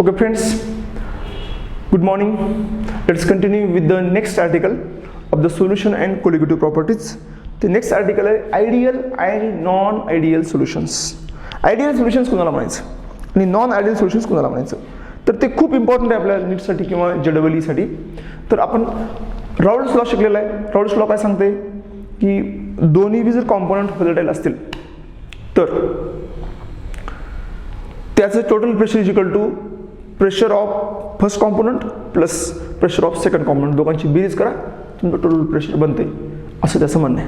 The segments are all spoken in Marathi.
Okay friends, good morning. Let's continue with the next article of the solution and colligative properties. The next article आहे ideal and non ideal solutions. Ideal solutions कोणाला म्हणायचं आणि नॉन आयडियल सोल्युशन्स कोणाला म्हणायचं, तर ते खूप इम्पॉर्टंट आहे आपल्या नीटसाठी किंवा JEE साठी. तर आपण राउल्स लॉ शिकलेला आहे. राउल्स लॉ काय सांगते की दोन्ही जर कॉम्पोनंट व्होलेटाईल असतील तर त्याचं total pressure is equal to pressure of first component plus pressure of second component, दोघांची बेरीज करा, तुमचं टोटल प्रेशर बनते, असं त्याचं म्हणणं आहे.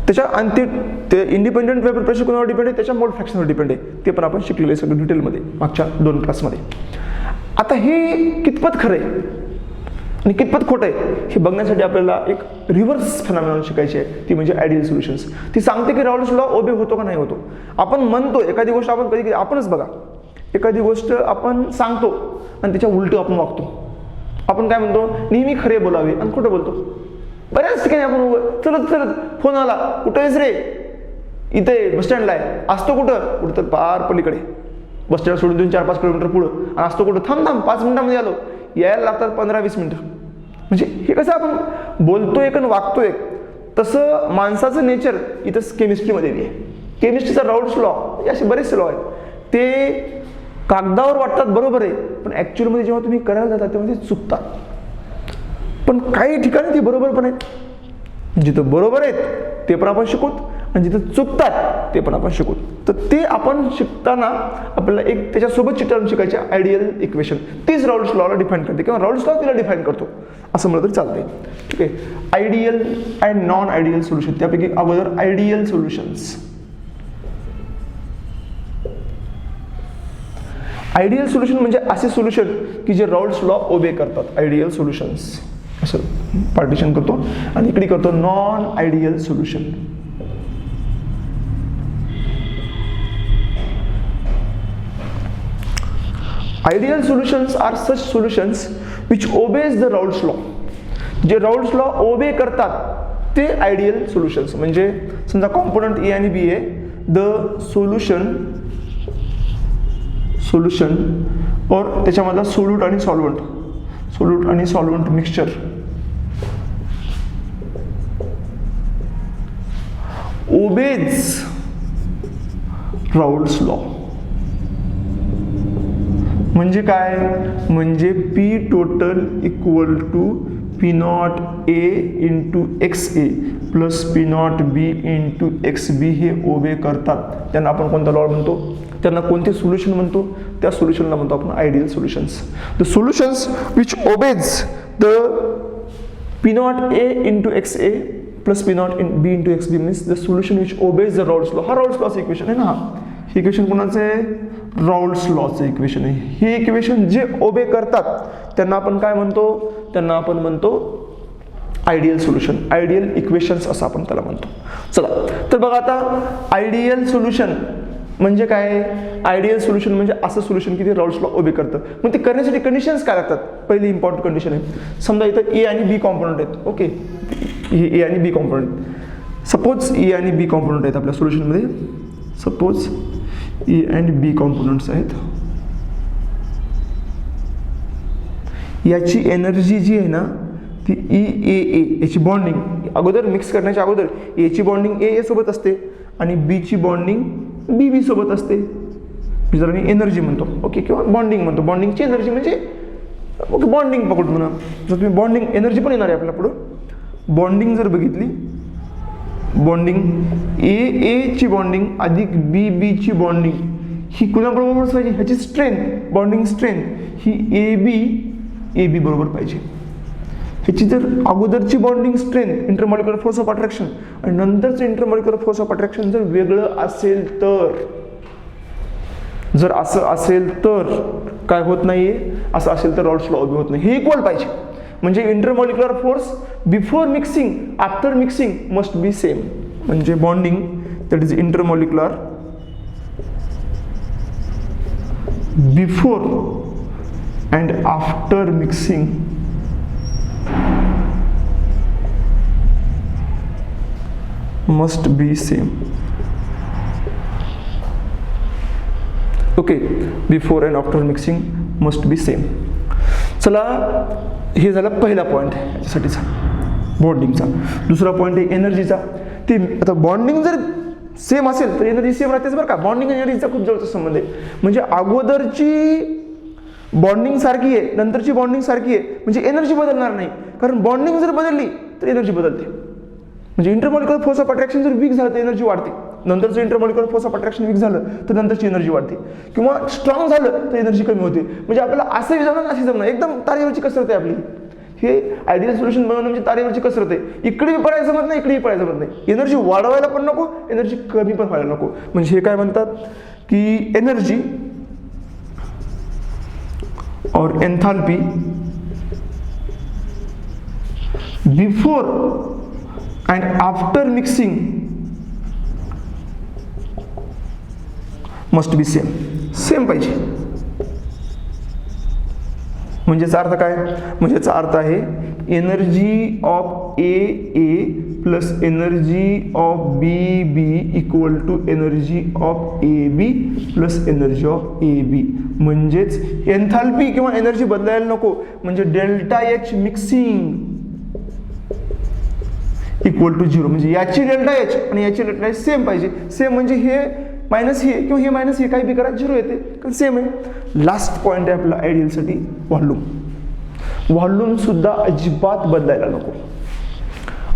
त्याच्या आणि ते इंडिपेंडंट वेपर प्रेशर कोणावर डिपेंड आहे, त्याच्या मोल फ्रॅक्शनवर डिपेंड आहे. ते पण आपण शिकलेलं आहे सगळं डिटेलमध्ये मागच्या 2 क्लासमध्ये. आता हे कितपत खरं आहे आणि कितपत खोटं आहे हे बघण्यासाठी आपल्याला एक रिव्हर्स फेनॉमेनॉन शिकायची आहे, ती म्हणजे आयडियल सोल्युशन्स. ती सांगते की राउल्स लॉ ओबे होतो का नाही होतो. आपण म्हणतो एखादी गोष्ट, आपण कधी आपणच बघा, एखादी गोष्ट आपण सांगतो आणि त्याच्या उलट आपण वागतो. आपण काय म्हणतो, नेहमी खरे बोलावे आणि खोटं बोलतो. बऱ्याच ठिकाणी आपण चलत चलत फोन आला, कुठं आहेस रे, इथे बस स्टँडला आहे, असतो कुठं तर पार पलीकडे, बस स्टँड सोडून 2-4-5 किलोमीटर पुढं, आणि असतो कुठं, थांब 5 मिनिटांमध्ये आलो, यायला लागतात 15-20 मिनिटं. म्हणजे हे कसं आपण बोलतोय आणि वागतोय, तसं माणसाचं नेचर इथं केमिस्ट्रीमध्ये आहे. केमिस्ट्रीचा राउल्स लॉ असे बरेचसे लॉ आहेत, ते कागदावर वाटतात बरोबर आहे, पण ॲक्च्युअलमध्ये जेव्हा तुम्ही करायला जाता तेव्हा ते चुकतात. पण काही ठिकाणी ते बरोबर पण आहेत. जिथं बरोबर आहेत ते पण आपण शिकूत आणि जिथं चुकतात ते पण आपण शिकूत. तर ते आपण शिकताना आपल्याला एक त्याच्यासोबतची टर्म शिकायची, आयडियल इक्वेशन. तीच राउल्स लॉला डिफाईन करते किंवा राउल्स लॉ तिला डिफाईन करतो असं म्हणलं तरी चालतंय. ठीक आहे. Ideal and non ideal solution, त्यापैकी अगोदर आयडियल सोल्युशन्स. आयडियल सोल्युशन म्हणजे असे सोल्युशन की जे राउल्स लॉ ओबे करतात. आयडियल सोल्युशन्स असं पार्टिशन करतो आणि इकडे करतो non ideal solution. Ideal solutions R such solutions which obeys the Raoult's law. जे राउल्स लॉ ओबे करतात ते आयडियल सोल्युशन्स. म्हणजे समजा कॉम्पोनंट ए आणि बी आहे, द सोल्युशन और त्याच्यामधला सोल्यूट आणि solvent mixture obeys Raoult's law. म्हणजे काय, म्हणजे P total equal to P not A into X A plus P not B into X B हे ओबे करतात. त्यांना आपण कोणता लॉ म्हणतो, त्यांना कोणते सोल्युशन म्हणतो, त्या सोल्युशनला म्हणतो आपण ideal solutions. The solutions which obeys the P not A into X A plus P not B into X B means the solution which obeys the Raoult's law. हा राउल्स लॉचं इक्वेशन आहे ना. हे इक्वेशन कोणाचं आहे, राउल्स लॉचं इक्वेशन आहे. हे इक्वेशन जे ओबे करतात त्यांना आपण काय म्हणतो, त्यांना आपण म्हणतो आयडियल सोल्युशन, आयडियल इक्वेशन्स असं आपण त्याला म्हणतो. चला तर बघा आता, आयडियल सोल्युशन म्हणजे काय. आयडियल सोल्युशन म्हणजे असं सोल्युशन की ते राउल्स लॉ ओबे करतं. मग ते करण्यासाठी कंडिशन्स काय लागतात. पहिली इम्पॉर्टंट कंडिशन आहे, समजा इथं ए आणि बी कॉम्पोनंट आहेत. ओके, हे ए आणि बी कॉम्पोनंट, सपोज ए आणि बी कॉम्पोनंट आहेत आपल्या सोल्युशनमध्ये. Suppose A and B components आहेत. याची एनर्जी जी आहे ना ती ए याची बॉन्डिंग अगोदर मिक्स करण्याच्या अगोदर एची बॉन्डिंग ए सोबत असते आणि बीची बॉन्डिंग बी सोबत असते. जर मी एनर्जी म्हणतो, ओके, किंवा बॉन्डिंग म्हणतो. बॉन्डिंगची एनर्जी म्हणजे ओके बॉन्डिंग पकडतो म्हणा. जर तुम्ही बॉन्डिंग एनर्जी पण येणार आहे आपल्या पुढं. बॉन्डिंग जर बघितली, बॉन्डिंग ए ची बॉन्डिंग अधिक बी ची बॉन्डिंग ही कुणाबरोबर पाहिजे, ह्याची स्ट्रेंथ, बॉन्डिंग स्ट्रेंथ ही ए बी बरोबर पाहिजे. ह्याची जर अगोदरची bonding strength intermolecular force of attraction आणि नंतरचं इंटरमॉलिक्युलर फोर्स ऑफ अट्रॅक्शन जर वेगळं असेल तर, जर असं असेल तर काय होत नाहीये, असं असेल तर राउल्स लॉ ओबे होत नाही. हे इक्वल पाहिजे. म्हणजे intermolecular force before mixing after mixing must be same. म्हणजे bonding that is intermolecular before and after mixing must be same. Okay, before and after mixing must be same. चला, हे झाला पहिला पॉईंट याच्यासाठीचा बॉन्डिंगचा. दुसरा पॉईंट आहे एनर्जीचा. ते आता बॉन्डिंग जर सेम असेल तर एनर्जी सेम राहतेच बरं का. बॉन्डिंग आणि एनर्जीचा खूप जवळचा संबंध आहे. म्हणजे अगोदरची बॉन्डिंग सारखी आहे, नंतरची बॉन्डिंग सारखी आहे, म्हणजे एनर्जी बदलणार नाही. कारण बॉन्डिंग जर बदलली तर एनर्जी बदलते. म्हणजे इंटरमॉलिक्युलर फोर्स ऑफ अट्रॅक्शन जर वीक झालं तर एनर्जी वाढते. नंतरचं intermolecular force of attraction weak झालं तर नंतरची एनर्जी वाढते. किंवा स्ट्रॉंग झालं तर एनर्जी कमी होते. म्हणजे आपल्याला असंही जमणार अशी जमणार, एकदम तारेवरची कसरत आहे आपली. हे आयडियल सोल्युशन बनवणं म्हणजे तारेवरची कसरत आहे. इकडे पडायचं जमत नाही, इकडेही पडायचं जमत नाही. एनर्जी वाढवायला पण नको, एनर्जी कमी पण व्हायला नको. म्हणजे हे काय म्हणतात की एनर्जी और enthalpy before and after mixing must be same. Same पाहिजे. म्हणजेचा अर्थ काय? म्हणजेचा अर्थ आहे energy of A plus energy of B equal to energy of A B plus energy of A B. म्हणजेच एन्थाल्पी किंवा एनर्जी बदलायला नको. म्हणजे delta H mixing equal to 0. म्हणजे याची डेल्टा एच आणि याची डेल्टा एच सेम पाहिजे. सेम म्हणजे हे मायनस हे किंवा हे मायनस हे काही बी करा 0 येते, कारण सेम आहे. लास्ट पॉईंट आहे आपला आयडियलसाठी व्हॉल्यूम. व्हॉल्यूम सुद्धा अजिबात बदलायला नको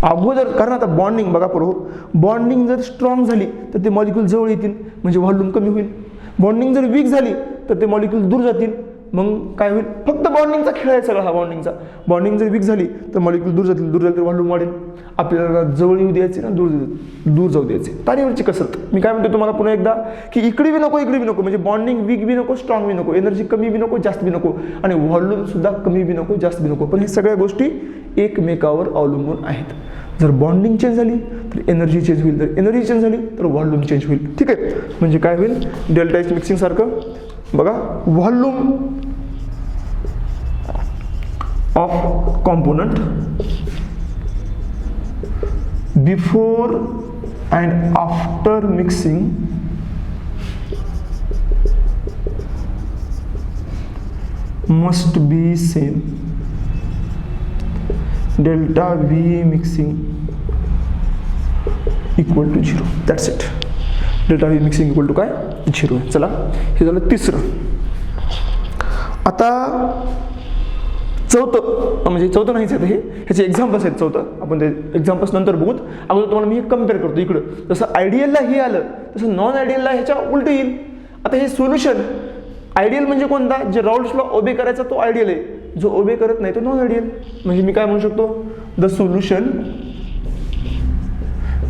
अगोदर. कारण आता बॉन्डिंग बघा पुढं, बॉन्डिंग जर स्ट्रॉंग झाली तर ते मॉलिक्यूल जवळ येतील, म्हणजे व्हॉल्यूम कमी होईल. बॉन्डिंग जर वीक झाली तर ते मॉलिक्यूल दूर जातील, मग काय होईल? फक्त बॉन्डिंगचा खेळ आहे सगळा हा बॉन्डिंगचा. बॉन्डिंग जर वीक झाली तर मॉलिक्यूल दूर जातील, दूर झाली तर व्हॉल्यूम वाढेल. आपल्याला जवळ येऊ द्यायचे ना दूर जाऊ द्यायचे. तारेवरची कसरत. मी काय म्हणतो तुम्हाला पुन्हा एकदा की इकडे बी नको इकडे बी नको. म्हणजे बॉन्डिंग वीक बी नको, स्ट्रॉंग बी नको, एनर्जी कमी बी नको, जास्त बी नको, आणि व्हॉल्यूम सुद्धा कमी बी नको, जास्त बी नको. पण हे सगळ्या गोष्टी एकमेकावर अवलंबून आहेत. जर बॉन्डिंग चेंज झाली तर एनर्जी चेंज होईल, जर एनर्जी चेंज झाली तर व्हॉल्यूम चेंज होईल. ठीक आहे. म्हणजे काय होईल? डेल्टा एच मिक्सिंग सारखं बघा, volume of component before and after mixing must be same. Delta V mixing equal to 0. That's it. Delta V mixing equal to काय? 0. चला, हे झालं तिसरं. आता चौथं, म्हणजे चौथं नाहीच आहे हे, ह्याचे एक्झाम्पल्स आहेत. चौथं आपण ते एक्झाम्पल्स नंतर बघूत. अगोदर तुम्हाला मी हे कम्पेअर करतो. इकडं जसं आयडियलला हे आलं तसं नॉन आयडियलला ह्याच्या उलट येईल. आता हे सोल्युशन आयडियल म्हणजे कोणता? जे राउल्स लॉ ओबे करायचा तो आयडियल आहे, जो ओबे करत नाही तो नॉन आयडियल. म्हणजे मी काय म्हणू शकतो? The solution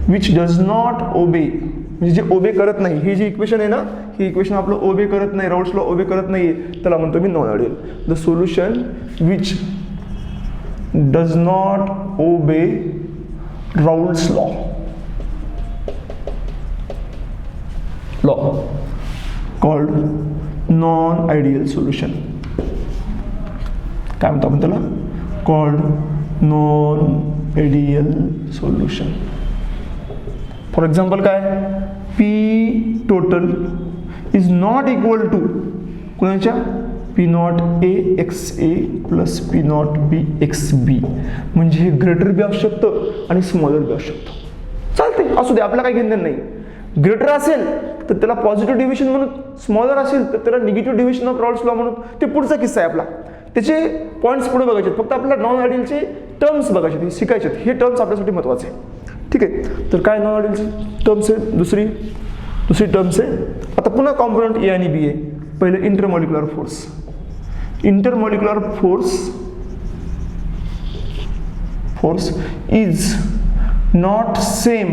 which does not ओबे, म्हणजे जे ओबे करत नाही. ही जी इक्वेशन आहे ना, ही इक्वेशन आपलं ओबे करत नाही, राउल्स लॉ ओबे करत नाही, त्याला म्हणतो मी non ideal. The solution which does not obey Raoult's law called non ideal solution. काय म्हणतो आपण त्याला? Called non ideal solution. For example काय? P total is not equal to कोणाच्या? P not A X A plus P not B X B. म्हणजे हे ग्रेटर बी असू शकतं आणि स्मॉलर बी असू शकतं. चालते, असू दे, आपला काही घेणं नाही. ग्रेटर असेल तर त्याला पॉझिटिव्ह डिव्हिजन म्हणून, स्मॉलर असेल तर त्याला negative division of Raoult's law म्हणून. ते पुढचा किस्सा आहे आपला. त्याचे पॉईंट्स पुढे बघायचे, फक्त आपल्याला नॉन आयडियलचे टर्म्स बघायचे, शिकायचे. हे टर्म्स आपल्यासाठी महत्त्वाचे आहे. ठीक आहे. तर काय नॉन आयडियलची टर्म्स आहे? दुसरी टर्म्स आहे. आता पुन्हा कॉम्पोनंट ए आणि बी आहे. पहिले intermolecular force. Intermolecular force is not same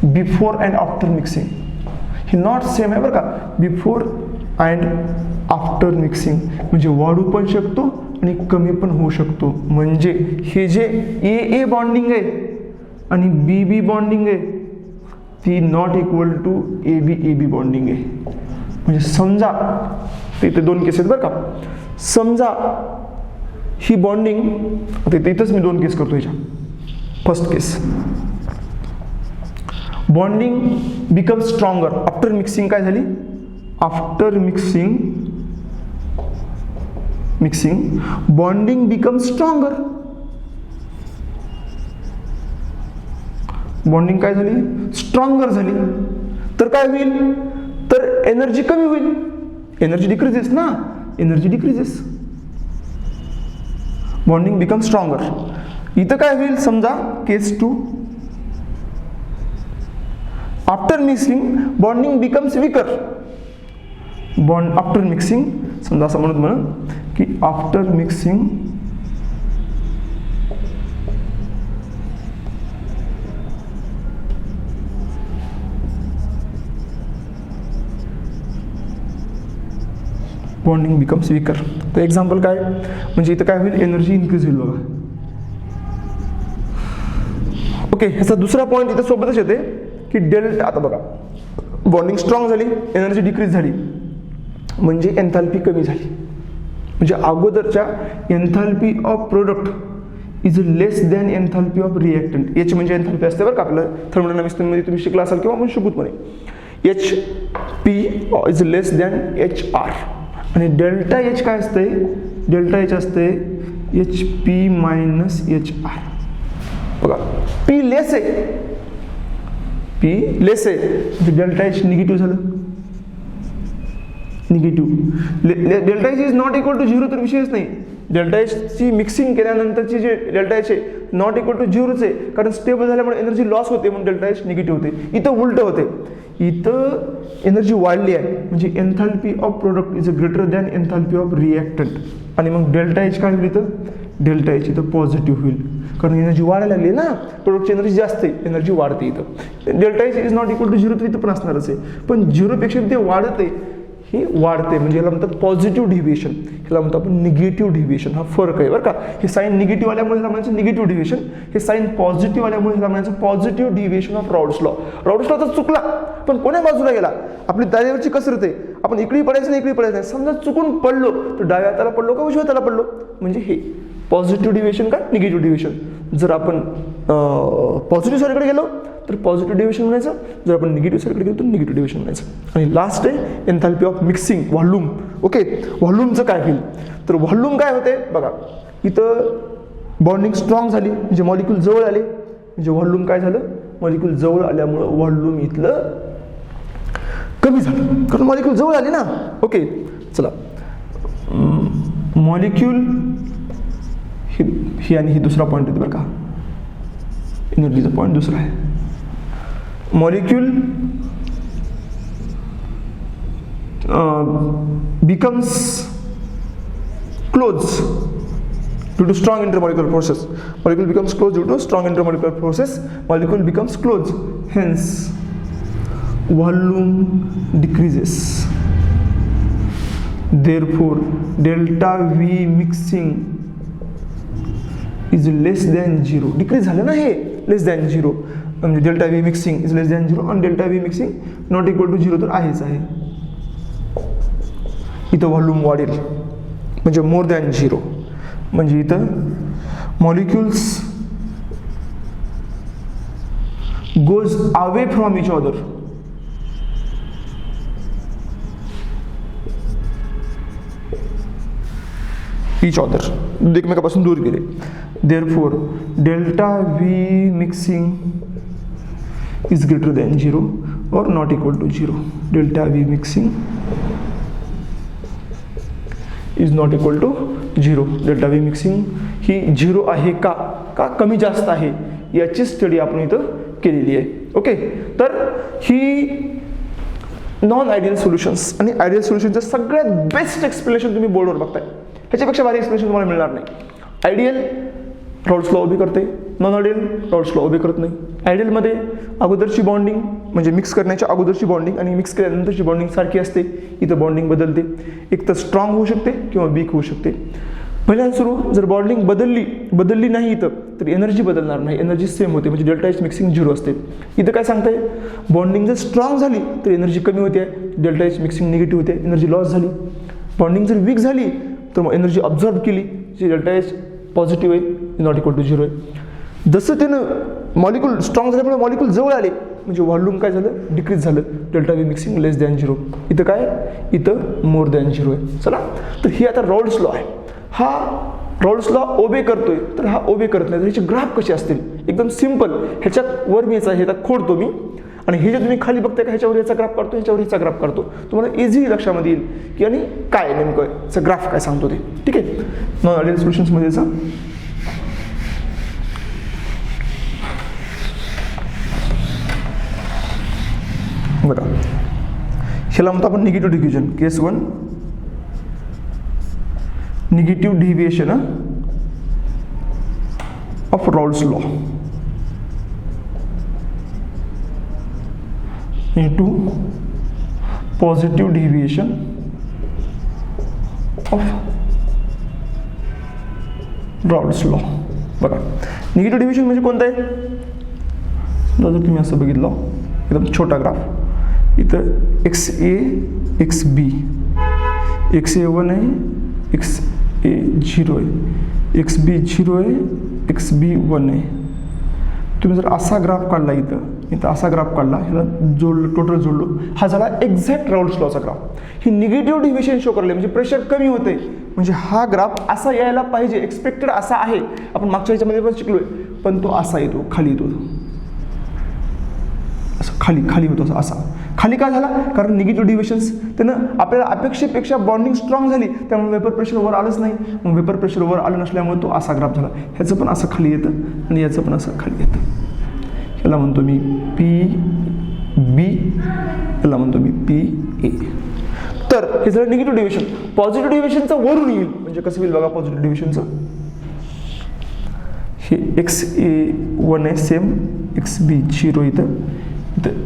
before and after mixing. हे नॉट सेम आहे बरं का, बिफोर अँड आफ्टर मिक्सिंग. म्हणजे वाढू पण शकतो आणि कमी पण होऊ शकतो. म्हणजे हे जे ए बॉन्डिंग आहे आणि बी बॉन्डिंग आहे ती not equal to A B bonding आहे. म्हणजे समजा तिथे दोन केस आहेत बरं का. समजा ही बॉन्डिंग, आता इथंच मी दोन केस करतो. ह्याच्या first case, bonding become stronger after mixing. काय झाली? After mixing bonding becomes stronger. Bonding काय झाली, स्ट्रॉंगर झाली. तर काय होईल, तर एनर्जी कमी होईल. एनर्जी डिक्रीजेस ना, energy decreases. Bonding become stronger. इथं काय होईल समजा केस 2, after mixing bonding becomes weaker. After mixing समजा असं म्हणून की after mixing bonding becomes weaker. तर एक्झाम्पल काय, म्हणजे इथं काय होईल, एनर्जी इन्क्रीज होईल बघा. ओके, ह्याचा दुसरा पॉईंट इथं सोबतच येते की डेल्टा. आता बघा, बॉन्डिंग स्ट्रॉंग झाली, एनर्जी डिक्रीज झाली, म्हणजे एन्थॅल्पी कमी झाली. म्हणजे अगोदरच्या एन्थॅल्पी of product is less than एन्थॅल्पी of reactant. H म्हणजे एन्थॅल्पी असते बरं का, आपलं थर्मोडायनामिक्समध्ये तुम्ही शिकला असाल किंवा आपण शिकूत मध्ये. H P is less than H R. आणि डेल्टा एच काय असते, डेल्टा एच असते H P minus H R. बघा, पी लेस आहे, पी लेस आहे म्हणजे डेल्टा एच निगेटिव्ह झालं. Negative delta H is not equal to 0 तर विषयच नाही. डेल्टा एचची मिक्सिंग केल्यानंतरची जे डेल्टा एच आहे नॉट इक्वल टू 0च आहे, कारण स्टेबल झाल्यामुळे एनर्जी लॉस होते म्हणून डेल्टा एच निगेटिव्ह होते. इथं उलट होते, इथं एनर्जी वाढली आहे म्हणजे एन्थॅल्पी of product is greater than एन्थॅल्पी of reactant. आणि मग डेल्टा एच काय होईल इथं, डेल्टा एच इथं पॉझिटिव्ह होईल, कारण एनर्जी वाढायला लागली ना, प्रोडक्टची एनर्जी जास्त आहे, एनर्जी वाढते इथं. Delta H is not equal to 0 तर इथं पण असणारच आहे, पण 0 पेक्षा ते वाढत आहे, ही वाढते म्हणजे ह्याला म्हणतात पॉझिटिव्ह डिव्हिएशन, ह्याला म्हणतो आपण निगेटिव्ह डिव्हिएशन. हा फरक आहे बरं का. हे साईन निगेटिव्ह आल्यामुळे ह्याला म्हणायचं निगेटिव्ह डिव्हिएशन, हे साईन पॉझिटिव्ह आल्यामुळे ह्याला म्हणायचं positive deviation of Raoult's law. Raoult's law तर चुकला, पण कोण्या बाजूला गेला, आपली दारेवरची कसरत आहे, आपण इकडे पडायचं नाही, इकडे पडायचं नाही. समजा चुकून पडलो तर डाव्या हाताला पडलो का उजव्या हाताला पडलो, म्हणजे हे पॉझिटिव्ह डिव्हिएशन का निगेटिव्ह डिव्हिएशन. जर आपण पॉझिटिव्ह साईडकडे गेलो तर पॉझिटिव्ह डिव्हिएशन म्हणायचं, जर आपण निगेटिव्ह साईडकडे गेलो तर निगेटिव्ह डिव्हिएशन म्हणायचं. आणि लास्ट आहे enthalpy of mixing, volume. Okay, व्हॉल्यूमचं काय होईल, तर व्हॉल्यूम काय होते बघा, इथं बॉन्डिंग स्ट्रॉंग झाली म्हणजे मॉलिक्यूल जवळ आले, म्हणजे व्हॉल्यूम काय झालं, मॉलिक्यूल जवळ आल्यामुळं व्हॉल्यूम इथलं कमी झालं, कारण मॉलिक्यूल जवळ आले ना. ओके, चला, मॉलिक्यूल ही आणि ही दुसरा पॉईंट येतो बरं का, एनर्जीचा पॉईंट दुसरा आहे. Molecule becomes close due to strong intermolecular process. Molecule becomes close due to strong intermolecular process. Molecule becomes close. Hence, volume decreases. Therefore, delta V mixing is less than 0. Decrease झालं ना हे, less than 0. म्हणजे delta V mixing is less than 0 आणि delta V mixing not equal to 0 तर आहेच आहे. इथं व्हॉल्यूम वाढेल म्हणजे मोर दॅन 0, म्हणजे इथं molecules goes away from each other. Each other एकमेकापासून दूर गेले. Therefore delta V mixing is greater than 0 or not equal to 0. Delta V mixing is not equal to 0. Delta V mixing ही 0 आहे का, का कमी जास्त आहे याची स्टडी आपण इथं केलेली आहे. ओके, तर ही नॉन आयडियल सोल्युशन्स आणि आयडियल सोल्युशनचं सगळ्यात बेस्ट एक्सप्लेनेशन तुम्ही बोर्डवर बघताय, ह्याच्यापेक्षा भारी एक्सप्लेनेशन तुम्हाला मिळणार नाही. आयडियल रॉड्स लॉ उभी करते, नॉन आयडियल रॉड्स लॉ उभी करत नाही. आयडियलमध्ये अगोदरची बॉन्डिंग म्हणजे मिक्स करण्याच्या अगोदरची बॉन्डिंग आणि मिक्स केल्यानंतरची बॉन्डिंग सारखी असते. इथं बॉन्डिंग बदलते, एक तर स्ट्रॉंग होऊ शकते किंवा वीक होऊ शकते. पहिल्यांदा सुरू जर बॉन्डिंग बदलली नाही इथं तर एनर्जी बदलणार नाही, एनर्जी सेम होते म्हणजे डेल्टा एच मिक्सिंग 0 असते. इथं काय सांगताय, बॉन्डिंग जर स्ट्रॉंग झाली तर एनर्जी कमी होते, डेल्टा एच मिक्सिंग निगेटिव्ह होते, एनर्जी लॉस झाली. बॉन्डिंग जर वीक झाली तर मग एनर्जी ऑब्झर्व केली जी डेल्टा एच पॉझिटिव्ह आहे, नॉट इक्वल टू 0 आहे. जसं त्यानं मॉलिक्यूल स्ट्रॉंग झाल्यामुळे मॉलिक्यूल जवळ आले म्हणजे व्हॉल्यूम काय झालं, डिक्रीज झालं. डेल्टा व्ही मिक्सिंग लेस दॅन 0. इथं काय, इथं मोर दॅन 0 आहे. चला, तर ही आता रॉल्स लॉ आहे. हा रॉल्स लॉ ओबे करतोय, तर हा ओबे करत नाही. तर ह्याचे ग्राफ कसे असतील, एकदम सिम्पल. ह्याच्यात वर मी ह्याचा खोडतो मी, आणि हे जे तुम्ही खाली बघताय का, ह्याच्यावर ह्याचा ग्राफ काढतो, ह्याच्यावर ह्याचा ग्राफ काढतो. तुम्हाला इझी लक्षामध्ये येईल की आणि काय नेमकं याचा ग्राफ काय सांगतो ते. ठीक आहे, नॉन आयडियल सोल्युशन्समध्ये याचा बघा, ह्याला म्हणतो आपण negative division. Case 1 negative deviation of Raoult's law into positive deviation of Raoult's law. बघा, निगेटिव्ह डिव्हिएशन म्हणजे कोणतं आहे, जर तुम्ही असं बघितलं एकदम छोटा ग्राफ, इथं XA XB, XA1 आहे, XA 0 आहे, XB 0 आहे, XB 1 आहे. तुम्ही जर असा ग्राफ काढला, इथं असा ग्राफ काढला, ह्याला जोडलं, टोटल जोडलो, हा झाला एक्झॅक्ट राउल्ट्स लॉचा ग्राफ. ही निगेटिव्ह डिव्हिएशन शो करले म्हणजे प्रेशर कमी होते, म्हणजे हा ग्राफ असा यायला पाहिजे, एक्सपेक्टेड असा आहे. आपण मागच्या ह्याच्यामध्ये पण शिकलोय, पण तो असा येतो, खाली येतो, असं खाली होतो, असा खाली का झाला, कारण निगेटिव्ह डिव्हिएशन्स त्यानं आपल्याला अपेक्षेपेक्षा बॉन्डिंग स्ट्रॉंग झाली, त्यामुळे वेपर प्रेशर वर आलंच नाही. मग वेपर प्रेशर वर आलं नसल्यामुळे तो असा ग्राफ झाला. ह्याचं पण असं खाली येतं आणि याचं पण असं खाली येतं. याला म्हणतो मी PB, याला म्हणतो मी PA. तर हे झालं निगेटिव्ह डिव्हिएशन. पॉझिटिव्ह डिव्हिएशनचं वरून येईल, म्हणजे कसं होईल बघा, पॉझिटिव्ह डिव्हिएशनचं हे XA1 आहे सेम, XB 0 इथं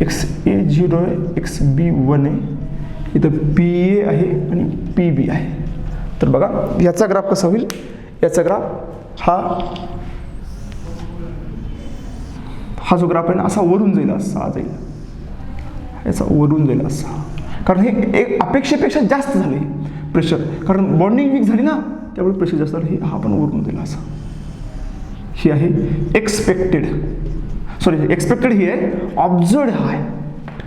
XA 0 आहे, XB 1 आहे, इथं PA आहे आणि PB आहे. तर बघा याचा ग्राफ कसा होईल, याचा ग्राफ हा जो ग्राफ आहे ना, असा वरून जाईल, असा जाईल, याचा वरून जाईल असा, कारण हे एक अपेक्षेपेक्षा जास्त झाले प्रेशर, कारण बॉन्डिंग वीक झाली ना, त्यामुळे प्रेशर जास्त झालं. हे हा पण वरून जाईल असा. ही आहे एक्सपेक्टेड, एक्सपेक्टेड ही आहे, ऑब्झर्ड हा आहे.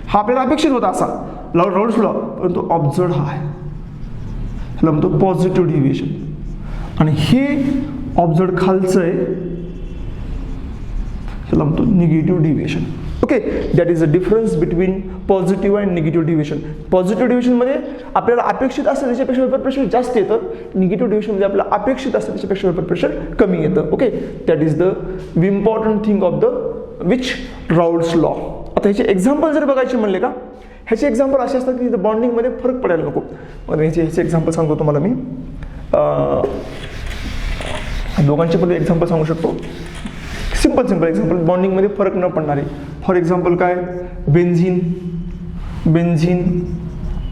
हा आपल्याला अपेक्षित होता असा राउल्ट्स लॉ, परंतु ऑब्झर्ड हा आहे. ह्याला म्हणतो पॉझिटिव्ह डिव्हिएशन. आणि हे ऑब्झर्ड खालचं आहे, ह्याला म्हणतो negative deviation. Okay, that is a difference between positive and negative deviation. Positive डिव्हिएशनमध्ये आपल्याला अपेक्षित असतं त्याच्यापेक्षा वेपर प्रेशर जास्त येतं. निगेटिव्ह डिव्हिएशनमध्ये आपल्याला अपेक्षित असतं त्याच्यापेक्षा वेपर प्रेशर कमी येतं. Okay, that is the important thing of the which Raoult's law. आता ह्याचे एक्झाम्पल जर बघायचे म्हणले का, ह्याचे एक्झाम्पल असे असतात की बॉन्डिंगमध्ये फरक पडायला नको. मग ह्याचे एक्झाम्पल सांगतो तुम्हाला मी, दोघांचे पण एक्झाम्पल सांगू शकतो. सिंपल एक्झाम्पल, बॉन्डिंगमध्ये फरक न पडणारे. फॉर एक्झाम्पल काय, बेन्झिन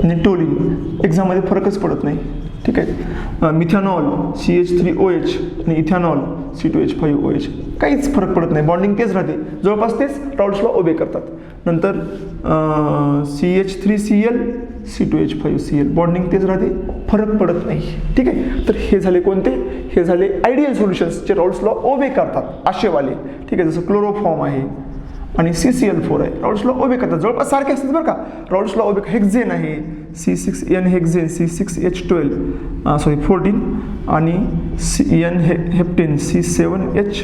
आणि टोलिन, एक्झाममध्ये फरकच पडत नाही. ठीक आहे, मिथॅनॉल CH3OH आणि इथॅनॉल C2H5OH, काहीच फरक पडत नाही, बॉन्डिंग तेच राहते, जवळपास तेच राउल्ट्स लॉ ओबे करतात. नंतर CH3Cl C2H5Cl, बॉन्डिंग तेच राहते, फरक पडत नाही. ठीक आहे, तर हे झाले कोणते, हे झाले आयडियल सोल्युशन्स जे राउल्ट्स लॉ ओबे करतात, आशेवाले. ठीक आहे, जसं क्लोरोफॉर्म आहे आणि CCl4 आहे, राउल्ट्स लॉ ओबे करतात, जवळपास सारखे असतात बरं का. राउल्ट्स लॉ ओबे, हेक्झेन आहे C6N हेक्झेन, C6H12 14 आणि N हेप्टेन C7H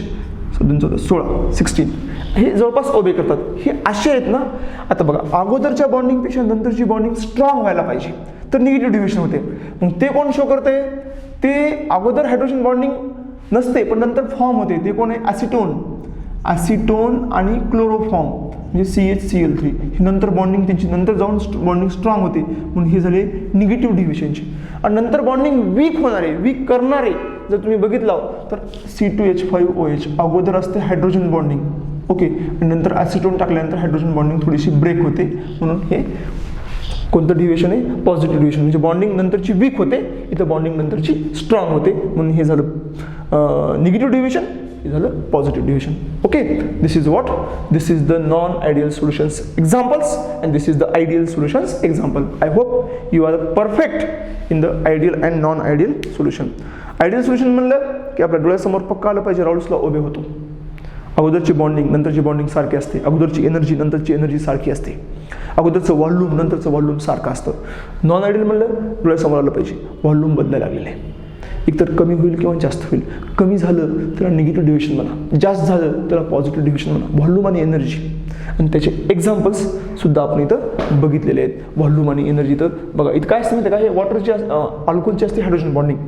16 हे जवळपास ओबे करतात. हे असे आहेत ना. आता बघा, अगोदरच्या बॉन्डिंगपेक्षा नंतरची बॉन्डिंग स्ट्रॉंग व्हायला पाहिजे, तर निगेटिव्ह डिव्हिएशन होते. मग ते कोण शो करते, ते अगोदर हायड्रोजन बॉन्डिंग नसते पण नंतर फॉर्म होते, ते कोण आहे, ॲसिटोन आणि क्लोरोफॉर्म म्हणजे CHCl3. ही नंतर बॉन्डिंग त्यांची नंतर जाऊन बॉन्डिंग स्ट्रॉंग होते, म्हणून हे झाले निगेटिव्ह डिव्हिएशनचे. आणि नंतर बॉन्डिंग वीक होणारे, वीक करणारे जर तुम्ही बघितलं तर C2H5OH अगोदर असते हायड्रोजन बॉन्डिंग. ओके, आणि नंतर ॲसिटोन टाकल्यानंतर हायड्रोजन बॉन्डिंग थोडीशी ब्रेक होते, म्हणून हे कोणतं डिव्हिएशन आहे, पॉझिटिव्ह डिव्हिएशन. म्हणजे बॉन्डिंग नंतरची वीक होते, इथं बॉन्डिंग नंतरची स्ट्रॉंग होते, म्हणून हे झालं निगेटिव्ह डिव्हिएशन, हे झालं positive deviation. Okay, this is what, this is the non ideal solutions examples and this is the ideal solutions example. I hope you are perfect in the ideal and non ideal solution. Ideal solution म्हणलं की आपल्या डोळ्यासमोर पक्का आलं पाहिजे राउल्ट्स लॉ ओबे होतो. अगोदरची बॉन्डिंग नंतरची बॉन्डिंग सारखी असते, अगोदरची एनर्जी नंतरची एनर्जी सारखी असते, अगोदरचं व्हॉल्यूम नंतरचं व्हॉल्यूम सारखं असतं. नॉन आयडियल म्हणलं डोळ्या समोर आलं पाहिजे, व्हॉल्यूम बदलायला लागलेलं आहे. एकतर कमी होईल किंवा जास्त होईल. कमी झालं त्याला निगेटिव्ह डिव्हिजन म्हणा, जास्त झालं त्याला पॉझिटिव्ह डिव्हिजन म्हणा. व्हॉल्यूम आणि एनर्जी आणि त्याचे एक्झाम्पल्स सुद्धा आपण इथं बघितलेले आहेत. व्हॉल्यूम आणि एनर्जी तर बघा इथं काय असतं माहिती आहे का, हे वॉटरची अल्कोहलची असते हायड्रोजन बॉन्डिंग,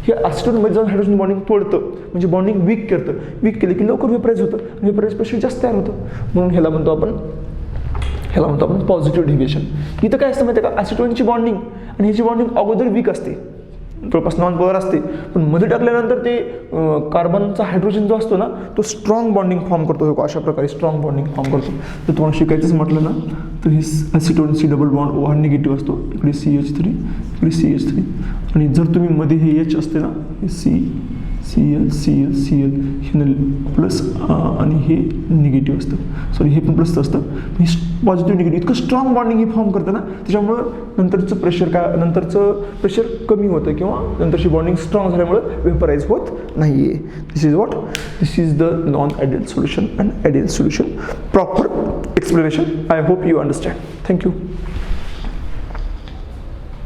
हे ॲसिटोनमध्ये जाऊन हायड्रोजन बॉन्डिंग तोडतं, म्हणजे बॉन्डिंग वीक करतं. वीक केलं की लवकर वेपराईज होतं, वेपराईज प्रेशर जास्त तयार होतं, म्हणून ह्याला म्हणतो आपण पॉझिटिव्ह डिव्हिजन. इथं काय असतं माहिती आहे का, ॲसिटोनची बॉन्डिंग आणि ह्याची बॉन्डिंग अगोदर वीक असते, थोडंपास नॉन पोलर असते, पण मध्ये टाकल्यानंतर ते कार्बनचा हायड्रोजन जो असतो ना तो स्ट्रॉंग बॉन्डिंग फॉर्म करतो. अशा प्रकारे स्ट्रॉंग बॉन्डिंग फॉर्म करतो. तर तुम्हाला शिकायचंच म्हटलं ना तर हे acetone C double bond OH negative असतो, इकडे CH3 इकडे CH3, आणि जर तुम्ही मध्ये हे H असते ना हे CL हे प्लस आणि हे निगेटिव्ह असतं, सॉरी हे पण प्लस असतं, हे पॉझिटिव्ह निगेटिव्ह इतकं स्ट्रॉंग बॉन्डिंग हे फॉर्म करतं ना, त्याच्यामुळं नंतरचं प्रेशर कमी होतं किंवा नंतरची बॉन्डिंग स्ट्रॉंग झाल्यामुळं वेपराईज होत नाही आहे. This is the non ideal solution and ideal solution. Proper explanation. I hope you understand. Thank you.